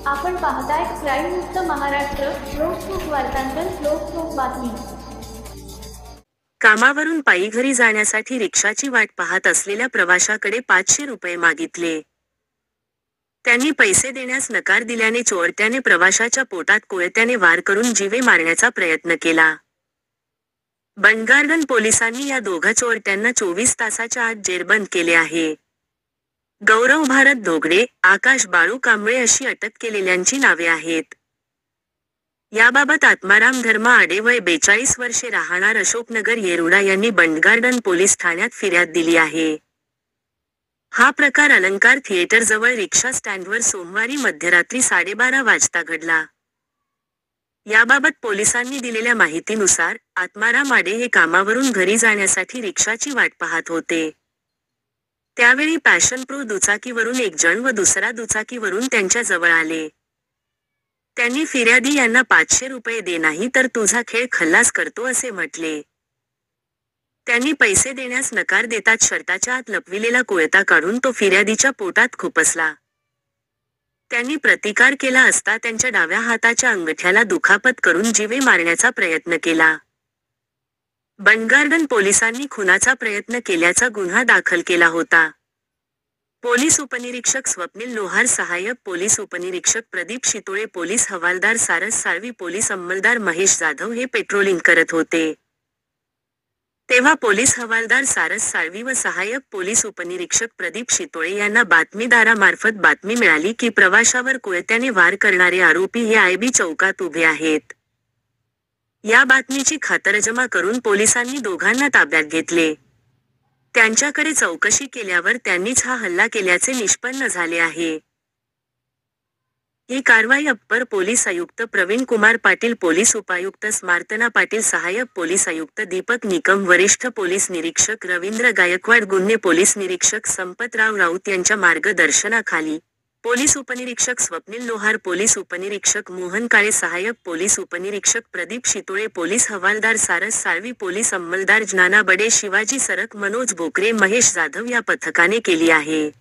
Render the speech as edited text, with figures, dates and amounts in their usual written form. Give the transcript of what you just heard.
आपण पाहताय क्राईम मुक्त महाराष्ट्र. लोकसुख वार्तांकन, लोकसुख बातमी. कामावरून पायी घरी जाण्यासाठी रिक्षाची वाट पाहत असलेल्या प्रवाशाकडे 500 रुपये मागितले. त्यांनी पैसे देण्यास नकार दिल्याने चोरट्याने प्रवाशाच्या पोटात कोयत्याने वार करून जीवे मारण्याचा प्रयत्न केला. बंडगार्डन पोलिसांनी या दोघा चोरट्यांना 24 तासाच्या आत जेरबंद केले आहे. गौरव भारत धोगडे, आकाश बाळू कांबळे अशी अटक केलेल्यांची नावे आहेत. याबाबत आत्माराम धर्मा आडे वय 42 वर्षे राहणार अशोकनगर येरुडा यांनी बंडगार्डन पोलीस ठाण्यात फिर्याद दिली आहे. हा प्रकार अलंकार थिएटर जवळ रिक्षा स्टँडवर सोमवारी मध्यरात्री 12:30 वाजता घडला. याबाबत पोलिसांनी दिलेल्या माहितीनुसार, आत्माराम आडे हे कामावरून घरी जाण्यासाठी रिक्षाची वाट पाहत होते. त्यावेळी पॅशन प्रो दुचाकीवरून एक जण व दुसरा दुचाकीवरून त्यांच्या जवळ आले. त्यांनी फिर्यादी यांना 500 रुपये दे, नाही तर तुझा खेळ खल्लास करतो असे म्हटले. त्यांनी पैसे देण्यास नकार देताच शर्टाच्या आत लपविलेला कोयता काढून तो फिर्यादीच्या पोटात खुपसला. त्यांनी प्रतिकार केला असता त्यांच्या डाव्या हाताच्या अंगठ्याला दुखापत करून जीवे मारण्याचा प्रयत्न केला. बंडगार्डन पोलिसांनी खुनाचा प्रयत्न केल्याचा गुन्हा दाखल केला होता. पोलीस उपनिरीक्षक स्वप्नील लोहार, सहाय्यक पोलीस उपनिरीक्षक प्रदीप शितोळे, पोलीस हवालदार सारस साळवी, पोलीस अंमलदार महेश जाधव हे पेट्रोलिंग करत होते. तेव्हा पोलीस हवालदार सारस साळवी व सहाय्यक पोलीस उपनिरीक्षक प्रदीप शितोळे यांना बातमीदारामार्फत बातमी मिळाली की प्रवाशावर कोयत्याने वार करणारे आरोपी हे आयबी चौकात उभे आहेत. या बातमीची खातरजमा करून पोलिसांनी दोघांना ताब्यात घेतले. त्यांच्याकडे चौकशी केल्यावर त्यांनीच हा हल्ला केल्याचे निष्पन्न झाले आहे. ही कारवाई अप्पर पोलीस आयुक्त प्रवीण कुमार पाटील, पोलीस उपायुक्त स्मार्तना पाटील, सहाय्यक पोलीस आयुक्त दीपक निकम, वरिष्ठ पोलीस निरीक्षक रवींद्र गायकवाड, गुन्हे पोलीस निरीक्षक संपतराव राऊत यांच्या मार्गदर्शनाखाली, पोलीस उपनिरीक्षक स्वप्नील लोहार, पोलीस उपनिरीक्षक मोहन काळे, सहाय्यक पोलीस उपनिरीक्षक प्रदीप शितोळे, पोलीस हवालदार सारस साळवी, पोलीस अंमलदार ज्ञाना बडे, शिवाजी सरक, मनोज भोकरे, महेश जाधव या पथकाने केली आहे.